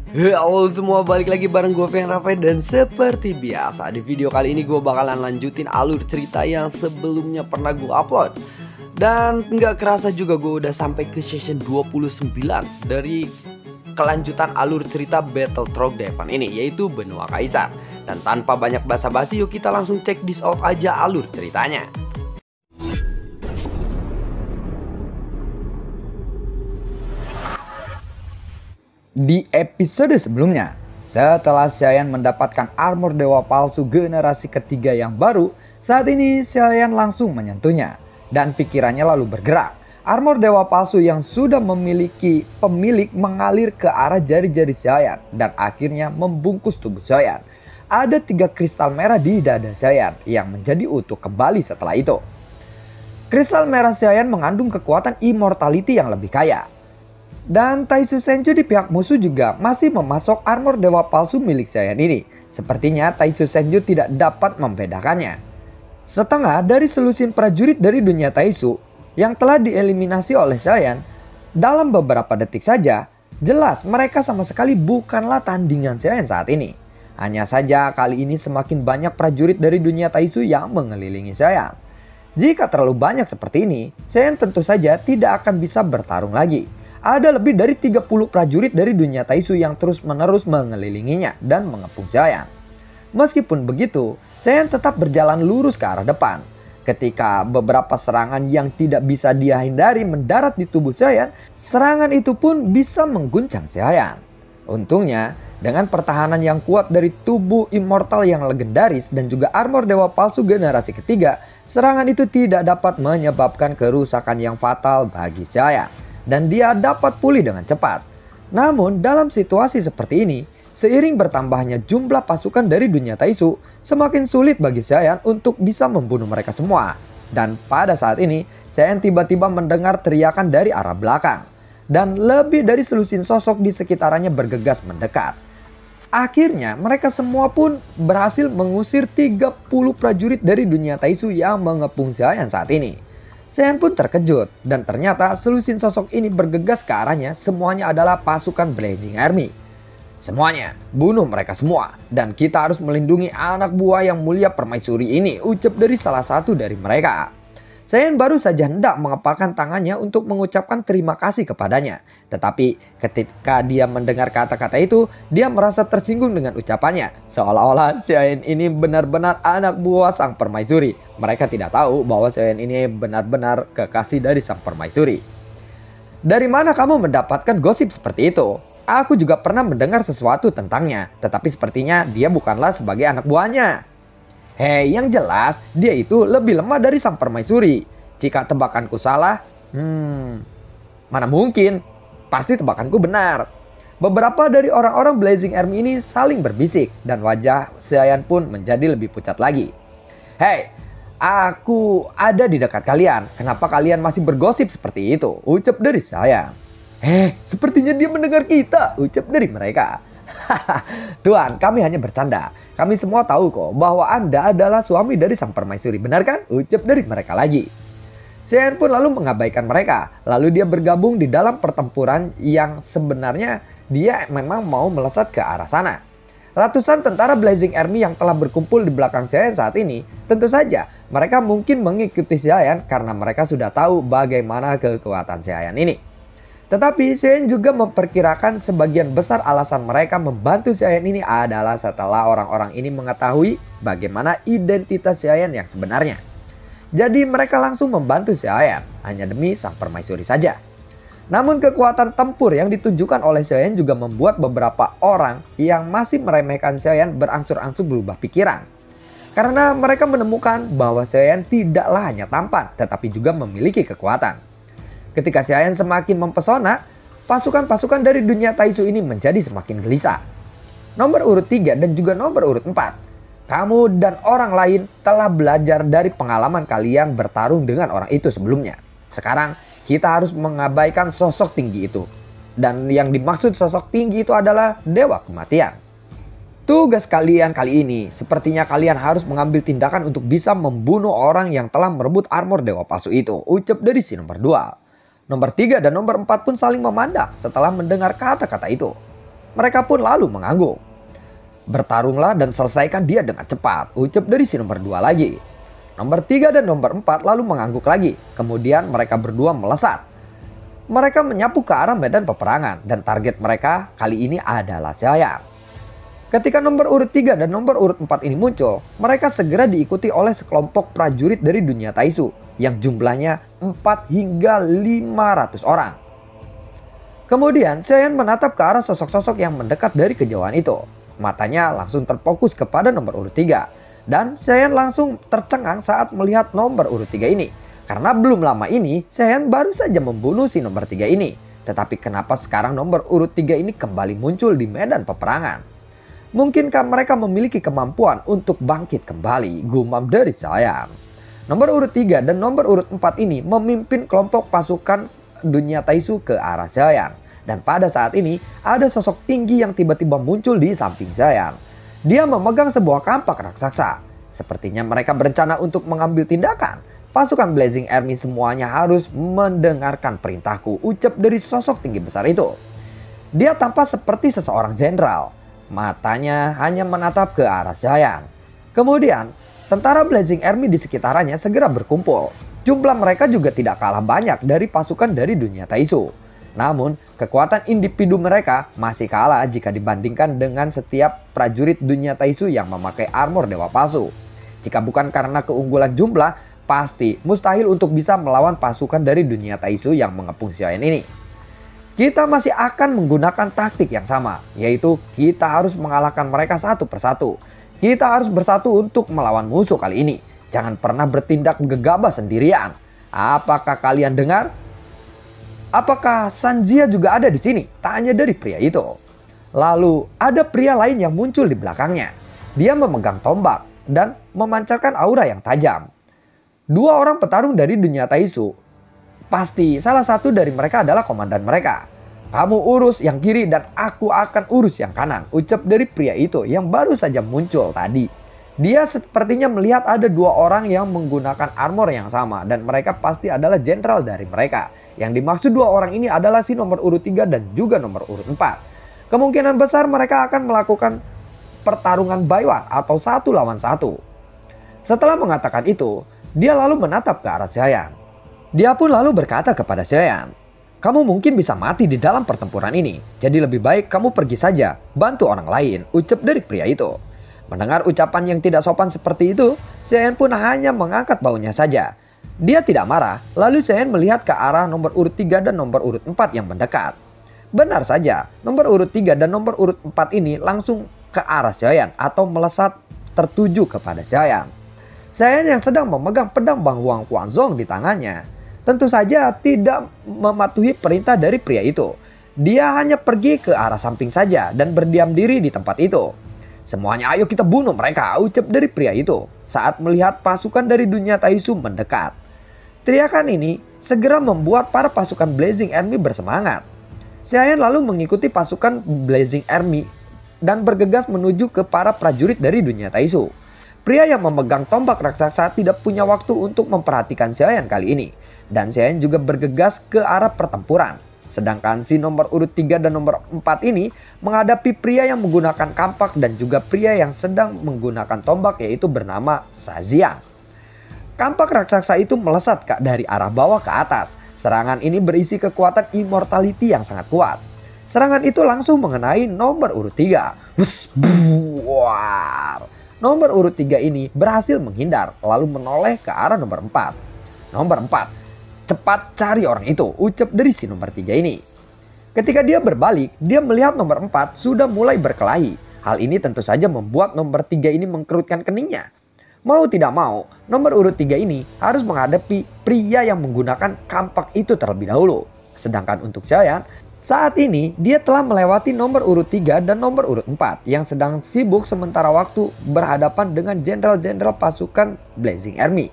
Halo semua, balik lagi bareng gue Fian Rafael. Dan seperti biasa di video kali ini gue bakalan lanjutin alur cerita yang sebelumnya pernah gue upload. Dan nggak kerasa juga gue udah sampai ke session 29 dari kelanjutan alur cerita Battle Trog Devan ini, yaitu Benua Kaisar. Dan tanpa banyak basa-basi, yuk kita langsung cek this out aja alur ceritanya. Di episode sebelumnya, setelah Xiaoyan mendapatkan armor dewa palsu generasi ketiga yang baru, saat ini Xiaoyan langsung menyentuhnya dan pikirannya lalu bergerak. Armor dewa palsu yang sudah memiliki pemilik mengalir ke arah jari-jari Xiaoyan dan akhirnya membungkus tubuh Xiaoyan. Ada 3 kristal merah di dada Xiaoyan yang menjadi utuh kembali setelah itu. Kristal merah Xiaoyan mengandung kekuatan immortality yang lebih kaya. Dan Taisu Senju di pihak musuh juga masih memasok armor dewa palsu milik Xiaoyan ini. Sepertinya Taisu Senju tidak dapat membedakannya. Setengah dari selusin prajurit dari dunia Taisu yang telah dieliminasi oleh Xiaoyan dalam beberapa detik saja, jelas mereka sama sekali bukanlah tandingan Xiaoyan saat ini. Hanya saja kali ini semakin banyak prajurit dari dunia Taisu yang mengelilingi Xiaoyan. Jika terlalu banyak seperti ini, Xiaoyan tentu saja tidak akan bisa bertarung lagi. Ada lebih dari 30 prajurit dari dunia Taisu yang terus-menerus mengelilinginya dan mengepung Xiaoyan. Meskipun begitu, Xiaoyan tetap berjalan lurus ke arah depan. Ketika beberapa serangan yang tidak bisa dia hindari mendarat di tubuh Xiaoyan, serangan itu pun bisa mengguncang Xiaoyan. Untungnya, dengan pertahanan yang kuat dari tubuh immortal yang legendaris dan juga armor dewa palsu generasi ketiga, serangan itu tidak dapat menyebabkan kerusakan yang fatal bagi Xiaoyan. Dan dia dapat pulih dengan cepat. Namun dalam situasi seperti ini, seiring bertambahnya jumlah pasukan dari dunia Taisu, semakin sulit bagi Xiaoyan untuk bisa membunuh mereka semua. Dan pada saat ini, Xiaoyan tiba-tiba mendengar teriakan dari arah belakang. Dan lebih dari selusin sosok di sekitarnya bergegas mendekat. Akhirnya mereka semua pun berhasil mengusir 30 prajurit dari dunia Taisu yang mengepung Xiaoyan saat ini. Xiaoyan pun terkejut dan ternyata selusin sosok ini bergegas ke arahnya, semuanya adalah pasukan Blazing Army. Semuanya, bunuh mereka semua dan kita harus melindungi anak buah yang mulia permaisuri ini, ucap dari salah satu dari mereka. Xiaoyan baru saja hendak mengepalkan tangannya untuk mengucapkan terima kasih kepadanya. Tetapi ketika dia mendengar kata-kata itu, dia merasa tersinggung dengan ucapannya. Seolah-olah Xiaoyan ini benar-benar anak buah sang permaisuri. Mereka tidak tahu bahwa Xiaoyan ini benar-benar kekasih dari sang permaisuri. Dari mana kamu mendapatkan gosip seperti itu? Aku juga pernah mendengar sesuatu tentangnya, tetapi sepertinya dia bukanlah sebagai anak buahnya. Hei, yang jelas dia itu lebih lemah dari sang permaisuri. Jika tebakanku salah, mana mungkin? Pasti tebakanku benar. Beberapa dari orang-orang Blazing Army ini saling berbisik dan wajah Xiaoyan pun menjadi lebih pucat lagi. Hei, aku ada di dekat kalian. Kenapa kalian masih bergosip seperti itu? Ucap dari Xiaoyan. Sepertinya dia mendengar kita, ucap dari mereka. Tuan, kami hanya bercanda. Kami semua tahu kok bahwa Anda adalah suami dari sang permaisuri, benar kan? Ucap dari mereka lagi. Xiaoyan pun lalu mengabaikan mereka. Lalu dia bergabung di dalam pertempuran yang sebenarnya dia memang mau melesat ke arah sana. Ratusan tentara Blazing Army yang telah berkumpul di belakang Xiaoyan saat ini, tentu saja mereka mungkin mengikuti Xiaoyan karena mereka sudah tahu bagaimana kekuatan Xiaoyan ini. Tetapi Xiaoyan juga memperkirakan sebagian besar alasan mereka membantu Xiaoyan ini adalah setelah orang-orang ini mengetahui bagaimana identitas Xiaoyan yang sebenarnya. Jadi mereka langsung membantu Xiaoyan hanya demi sang permaisuri saja. Namun kekuatan tempur yang ditunjukkan oleh Xiaoyan juga membuat beberapa orang yang masih meremehkan Xiaoyan berangsur-angsur berubah pikiran. Karena mereka menemukan bahwa Xiaoyan tidaklah hanya tampan tetapi juga memiliki kekuatan. Ketika Xiaoyan semakin mempesona, pasukan-pasukan dari dunia Taisu ini menjadi semakin gelisah. Nomor urut 3 dan juga nomor urut 4. Kamu dan orang lain telah belajar dari pengalaman kalian bertarung dengan orang itu sebelumnya. Sekarang kita harus mengabaikan sosok tinggi itu. Dan yang dimaksud sosok tinggi itu adalah Dewa Kematian. Tugas kalian kali ini, sepertinya kalian harus mengambil tindakan untuk bisa membunuh orang yang telah merebut armor dewa palsu itu, ucap dari si nomor 2. Nomor 3 dan nomor 4 pun saling memandang setelah mendengar kata-kata itu. Mereka pun lalu mengangguk. Bertarunglah dan selesaikan dia dengan cepat, ucap dari si nomor 2 lagi. Nomor 3 dan nomor 4 lalu mengangguk lagi. Kemudian mereka berdua melesat. Mereka menyapu ke arah medan peperangan dan target mereka kali ini adalah Xiaoyan. Ketika nomor urut 3 dan nomor urut 4 ini muncul, mereka segera diikuti oleh sekelompok prajurit dari dunia Taisu yang jumlahnya 4 hingga 500 orang. Kemudian Xiaoyan menatap ke arah sosok-sosok yang mendekat dari kejauhan itu. Matanya langsung terfokus kepada nomor urut 3. Dan Xiaoyan langsung tercengang saat melihat nomor urut 3 ini. Karena belum lama ini Xiaoyan baru saja membunuh si nomor 3 ini. Tetapi kenapa sekarang nomor urut 3 ini kembali muncul di medan peperangan? Mungkinkah mereka memiliki kemampuan untuk bangkit kembali? Gumam dari Xiaoyan. Nomor urut 3 dan nomor urut 4 ini memimpin kelompok pasukan dunia Taisu ke arah Xiaoyan. Dan pada saat ini ada sosok tinggi yang tiba-tiba muncul di samping Xiaoyan. Dia memegang sebuah kampak raksasa. Sepertinya mereka berencana untuk mengambil tindakan. Pasukan Blazing Army semuanya harus mendengarkan perintahku, ucap dari sosok tinggi besar itu. Dia tampak seperti seseorang jenderal. Matanya hanya menatap ke arah Xiaoyan. Kemudian, tentara Blazing Army di sekitarnya segera berkumpul. Jumlah mereka juga tidak kalah banyak dari pasukan dari dunia Taisu. Namun, kekuatan individu mereka masih kalah jika dibandingkan dengan setiap prajurit dunia Taisu yang memakai armor dewa palsu. Jika bukan karena keunggulan jumlah, pasti mustahil untuk bisa melawan pasukan dari dunia Taisu yang mengepung Xiaoyan ini. Kita masih akan menggunakan taktik yang sama, yaitu kita harus mengalahkan mereka satu persatu. Kita harus bersatu untuk melawan musuh kali ini. Jangan pernah bertindak gegabah sendirian. Apakah kalian dengar? Apakah Sanjia juga ada di sini? Tanya dari pria itu. Lalu ada pria lain yang muncul di belakangnya. Dia memegang tombak dan memancarkan aura yang tajam. Dua orang petarung dari dunia Taisu. Pasti salah satu dari mereka adalah komandan mereka. Kamu urus yang kiri dan aku akan urus yang kanan, ucap dari pria itu yang baru saja muncul tadi. Dia sepertinya melihat ada dua orang yang menggunakan armor yang sama dan mereka pasti adalah jenderal dari mereka. Yang dimaksud dua orang ini adalah si nomor urut 3 dan juga nomor urut 4. Kemungkinan besar mereka akan melakukan pertarungan baiwan atau 1 lawan 1. Setelah mengatakan itu, dia lalu menatap ke arah Xiaoyan. Dia pun lalu berkata kepada Xiaoyan, "Kamu mungkin bisa mati di dalam pertempuran ini. Jadi lebih baik kamu pergi saja, bantu orang lain," ucap dari pria itu. Mendengar ucapan yang tidak sopan seperti itu, Xiaoyan pun hanya mengangkat baunya saja. Dia tidak marah, lalu Xiaoyan melihat ke arah nomor urut 3 dan nomor urut 4 yang mendekat. Benar saja, nomor urut 3 dan nomor urut 4 ini langsung ke arah Xiaoyan atau melesat tertuju kepada Xiaoyan. Xiaoyan yang sedang memegang pedang Bang Huang Quanzong di tangannya, tentu saja tidak mematuhi perintah dari pria itu. Dia hanya pergi ke arah samping saja dan berdiam diri di tempat itu. "Semuanya ayo kita bunuh mereka," ucap dari pria itu saat melihat pasukan dari dunia Taisu mendekat. Teriakan ini segera membuat para pasukan Blazing Army bersemangat. Xiaoyan lalu mengikuti pasukan Blazing Army dan bergegas menuju ke para prajurit dari dunia Taisu. Pria yang memegang tombak raksasa tidak punya waktu untuk memperhatikan Xiaoyan kali ini. Dan Xiaoyan juga bergegas ke arah pertempuran. Sedangkan si nomor urut 3 dan nomor 4 ini menghadapi pria yang menggunakan kampak dan juga pria yang sedang menggunakan tombak yaitu bernama Saziang. Kampak raksasa itu melesat dari arah bawah ke atas. Serangan ini berisi kekuatan immortality yang sangat kuat. Serangan itu langsung mengenai nomor urut 3. Nomor urut 3 ini berhasil menghindar lalu menoleh ke arah nomor 4. Nomor 4. "Cepat cari orang itu," ucap dari si nomor 3 ini. Ketika dia berbalik, dia melihat nomor 4 sudah mulai berkelahi. Hal ini tentu saja membuat nomor 3 ini mengkerutkan keningnya. Mau tidak mau, nomor urut 3 ini harus menghadapi pria yang menggunakan kampak itu terlebih dahulu. Sedangkan untuk Xiaoyan, saat ini dia telah melewati nomor urut 3 dan nomor urut 4 yang sedang sibuk sementara waktu berhadapan dengan jenderal-jenderal pasukan Blazing Army.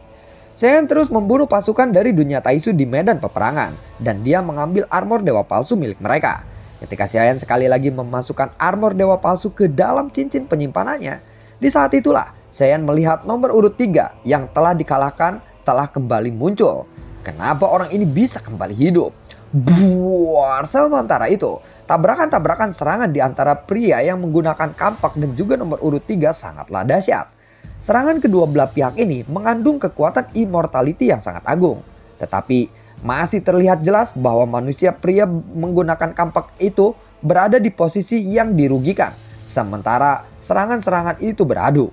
Xiaoyan terus membunuh pasukan dari dunia Taisu di medan peperangan dan dia mengambil armor dewa palsu milik mereka. Ketika Xiaoyan sekali lagi memasukkan armor dewa palsu ke dalam cincin penyimpanannya, di saat itulah Xiaoyan melihat nomor urut 3 yang telah dikalahkan telah kembali muncul. Kenapa orang ini bisa kembali hidup? Buar. Sementara itu, tabrakan-tabrakan serangan di antara pria yang menggunakan kampak dan juga nomor urut 3 sangatlah dahsyat. Serangan kedua belah pihak ini mengandung kekuatan immortality yang sangat agung. Tetapi masih terlihat jelas bahwa manusia pria menggunakan kampak itu berada di posisi yang dirugikan. Sementara serangan-serangan itu beradu.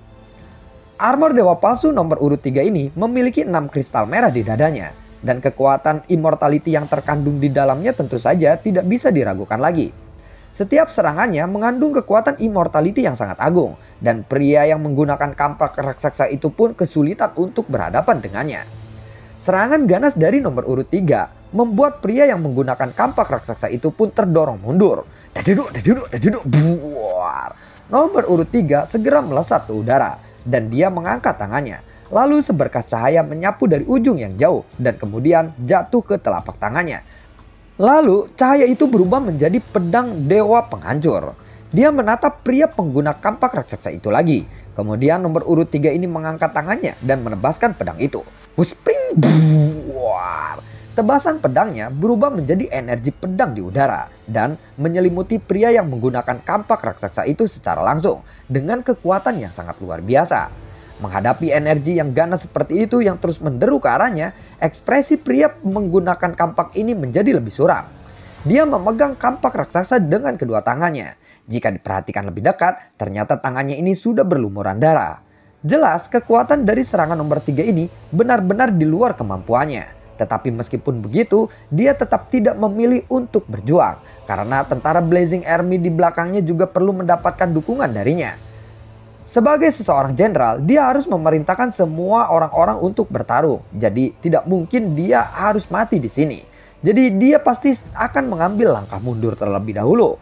Armor Dewa Palsu nomor urut 3 ini memiliki 6 kristal merah di dadanya. Dan kekuatan immortality yang terkandung di dalamnya tentu saja tidak bisa diragukan lagi. Setiap serangannya mengandung kekuatan immortality yang sangat agung. Dan pria yang menggunakan kampak raksasa itu pun kesulitan untuk berhadapan dengannya. Serangan ganas dari nomor urut 3 membuat pria yang menggunakan kampak raksasa itu pun terdorong mundur. Daduduk, buar. Nomor urut 3 segera melesat ke udara. Dan dia mengangkat tangannya. Lalu seberkas cahaya menyapu dari ujung yang jauh dan kemudian jatuh ke telapak tangannya. Lalu cahaya itu berubah menjadi pedang dewa penghancur. Dia menatap pria pengguna kampak raksasa itu lagi. Kemudian nomor urut 3 ini mengangkat tangannya dan menebaskan pedang itu. Spring, buar. Tebasan pedangnya berubah menjadi energi pedang di udara dan menyelimuti pria yang menggunakan kampak raksasa itu secara langsung dengan kekuatan yang sangat luar biasa. Menghadapi energi yang ganas seperti itu yang terus menderu ke arahnya, ekspresi pria menggunakan kampak ini menjadi lebih suram. Dia memegang kampak raksasa dengan kedua tangannya. Jika diperhatikan lebih dekat, ternyata tangannya ini sudah berlumuran darah. Jelas kekuatan dari serangan nomor 3 ini benar-benar di luar kemampuannya. Tetapi meskipun begitu, dia tetap tidak memilih untuk berjuang. Karena tentara Blazing Army di belakangnya juga perlu mendapatkan dukungan darinya. Sebagai seseorang jenderal, dia harus memerintahkan semua orang-orang untuk bertarung. Jadi tidak mungkin dia harus mati di sini. Jadi dia pasti akan mengambil langkah mundur terlebih dahulu.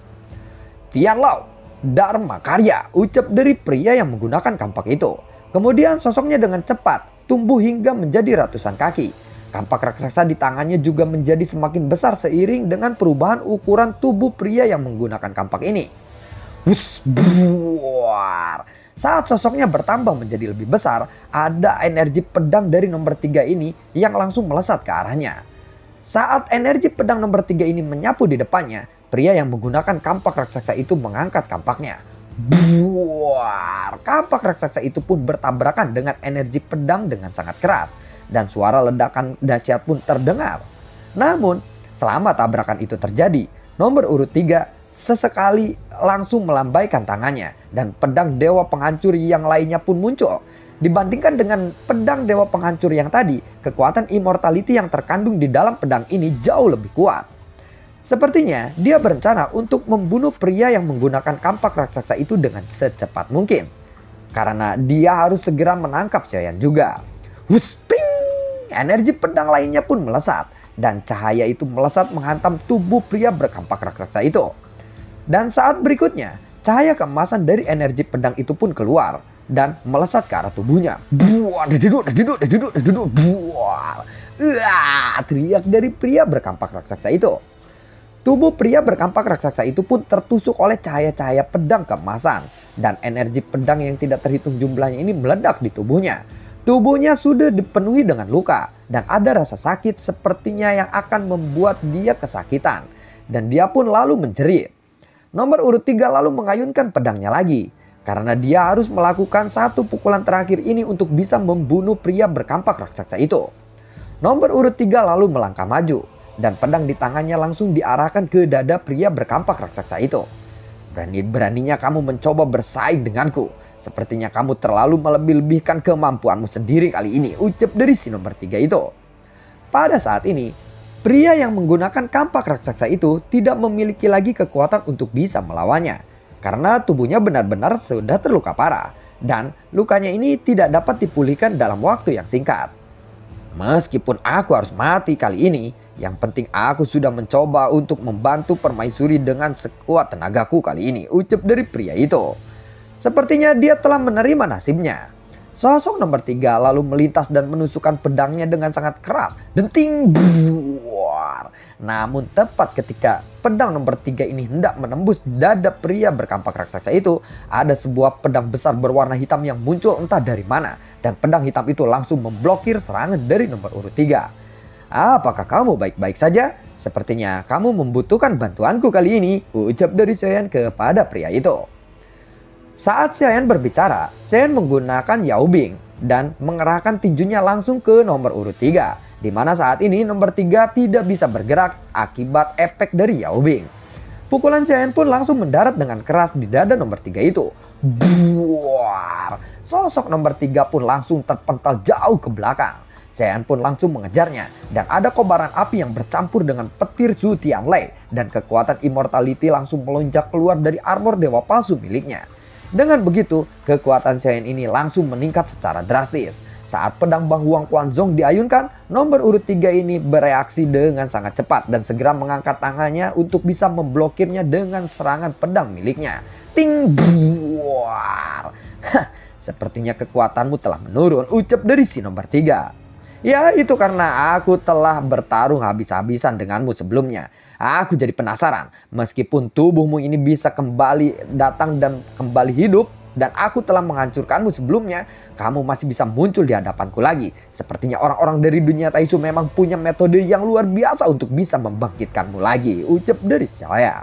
Tian Lao, Dharma Karya, ucap dari pria yang menggunakan kampak itu. Kemudian sosoknya dengan cepat tumbuh hingga menjadi ratusan kaki. Kampak raksasa di tangannya juga menjadi semakin besar seiring dengan perubahan ukuran tubuh pria yang menggunakan kampak ini. Wuss, buar. Saat sosoknya bertambah menjadi lebih besar, ada energi pedang dari nomor 3 ini yang langsung melesat ke arahnya. Saat energi pedang nomor 3 ini menyapu di depannya, pria yang menggunakan kampak raksasa itu mengangkat kampaknya. Buar. Kampak raksasa itu pun bertabrakan dengan energi pedang dengan sangat keras. Dan suara ledakan dahsyat pun terdengar. Namun, selama tabrakan itu terjadi, nomor urut 3 sesekali langsung melambaikan tangannya dan pedang dewa penghancur yang lainnya pun muncul. Dibandingkan dengan pedang dewa penghancur yang tadi, kekuatan immortality yang terkandung di dalam pedang ini jauh lebih kuat. Sepertinya dia berencana untuk membunuh pria yang menggunakan kampak raksasa itu dengan secepat mungkin. Karena dia harus segera menangkap Xiaoyan juga. Wusping! Energi pedang lainnya pun melesat dan cahaya itu melesat menghantam tubuh pria berkampak raksasa itu. Dan saat berikutnya, cahaya keemasan dari energi pedang itu pun keluar dan melesat ke arah tubuhnya. Buar, deduduk, buar. Teriak dari pria berkampak raksasa itu. Tubuh pria berkampak raksasa itu pun tertusuk oleh cahaya-cahaya pedang keemasan. Dan energi pedang yang tidak terhitung jumlahnya ini meledak di tubuhnya. Tubuhnya sudah dipenuhi dengan luka dan ada rasa sakit sepertinya yang akan membuat dia kesakitan. Dan dia pun lalu menjerit. Nomor urut 3 lalu mengayunkan pedangnya lagi. Karena dia harus melakukan satu pukulan terakhir ini untuk bisa membunuh pria berkampak raksasa itu. Nomor urut 3 lalu melangkah maju. Dan pedang di tangannya langsung diarahkan ke dada pria berkampak raksasa itu. Berani-beraninya kamu mencoba bersaing denganku. Sepertinya kamu terlalu melebih-lebihkan kemampuanmu sendiri kali ini, ucap dari si nomor 3 itu. Pada saat ini, pria yang menggunakan kampak raksasa itu tidak memiliki lagi kekuatan untuk bisa melawannya. Karena tubuhnya benar-benar sudah terluka parah. Dan lukanya ini tidak dapat dipulihkan dalam waktu yang singkat. Meskipun aku harus mati kali ini, yang penting aku sudah mencoba untuk membantu permaisuri dengan sekuat tenagaku kali ini, ucap dari pria itu. Sepertinya dia telah menerima nasibnya. Sosok nomor 3 lalu melintas dan menusukkan pedangnya dengan sangat keras. Denting, buar. Namun tepat ketika pedang nomor 3 ini hendak menembus dada pria berkampak raksasa itu, ada sebuah pedang besar berwarna hitam yang muncul entah dari mana. Dan pedang hitam itu langsung memblokir serangan dari nomor urut 3. Apakah kamu baik-baik saja? Sepertinya kamu membutuhkan bantuanku kali ini, ucap dari Saiyan kepada pria itu. Saat Saiyan berbicara, Saiyan menggunakan Yao Bing dan mengerahkan tinjunya langsung ke nomor urut 3. Di mana saat ini nomor 3 tidak bisa bergerak akibat efek dari Yao Bing. Pukulan Saiyan pun langsung mendarat dengan keras di dada nomor 3 itu. Buar! Sosok nomor 3 pun langsung terpental jauh ke belakang. Saiyan pun langsung mengejarnya dan ada kobaran api yang bercampur dengan petir Zhu Tianlei dan kekuatan immortality langsung melonjak keluar dari armor dewa palsu miliknya. Dengan begitu, kekuatan Saiyan ini langsung meningkat secara drastis. Saat pedang Bang Huang Quanzong diayunkan, nomor urut 3 ini bereaksi dengan sangat cepat dan segera mengangkat tangannya untuk bisa memblokirnya dengan serangan pedang miliknya. Ting buar. Sepertinya kekuatanmu telah menurun, ucap dari si nomor 3. Ya, itu karena aku telah bertarung habis-habisan denganmu sebelumnya. Aku jadi penasaran, meskipun tubuhmu ini bisa kembali datang dan kembali hidup, dan aku telah menghancurkanmu sebelumnya, kamu masih bisa muncul di hadapanku lagi. Sepertinya orang-orang dari dunia Taisu memang punya metode yang luar biasa untuk bisa membangkitkanmu lagi, ucap dari saya.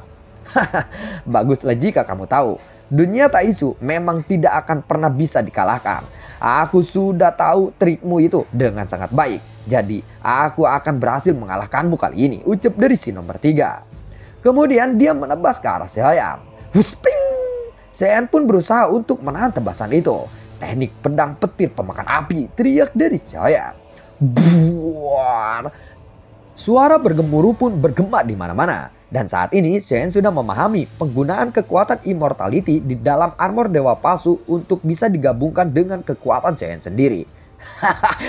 Baguslah jika kamu tahu, dunia Taisu memang tidak akan pernah bisa dikalahkan. Aku sudah tahu trikmu itu dengan sangat baik. Jadi aku akan berhasil mengalahkanmu kali ini, ucap dari si nomor 3. Kemudian dia menebas ke arah Saiyan. Husping! Saiyan pun berusaha untuk menahan tebasan itu. Teknik pedang petir pemakan api, teriak dari Saiyan. Buar! Suara bergemuruh pun bergema di mana-mana. Dan saat ini Saiyan sudah memahami penggunaan kekuatan immortality di dalam armor dewa palsu untuk bisa digabungkan dengan kekuatan Saiyan sendiri.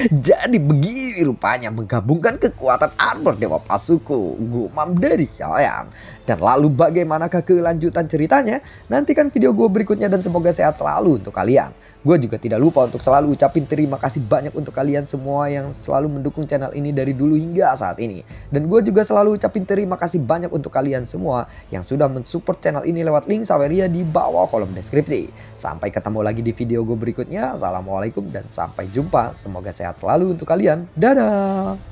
Jadi begini rupanya menggabungkan kekuatan armor dewa palsuku, gumam dari Saiyan. Dan lalu bagaimanakah kelanjutan ceritanya? Nantikan video gue berikutnya dan semoga sehat selalu untuk kalian. Gue juga tidak lupa untuk selalu ucapin terima kasih banyak untuk kalian semua yang selalu mendukung channel ini dari dulu hingga saat ini. Dan gue juga selalu ucapin terima kasih banyak untuk kalian semua yang sudah mensupport channel ini lewat link Saweria di bawah kolom deskripsi. Sampai ketemu lagi di video gue berikutnya. Assalamualaikum dan sampai jumpa. Semoga sehat selalu untuk kalian. Dadah!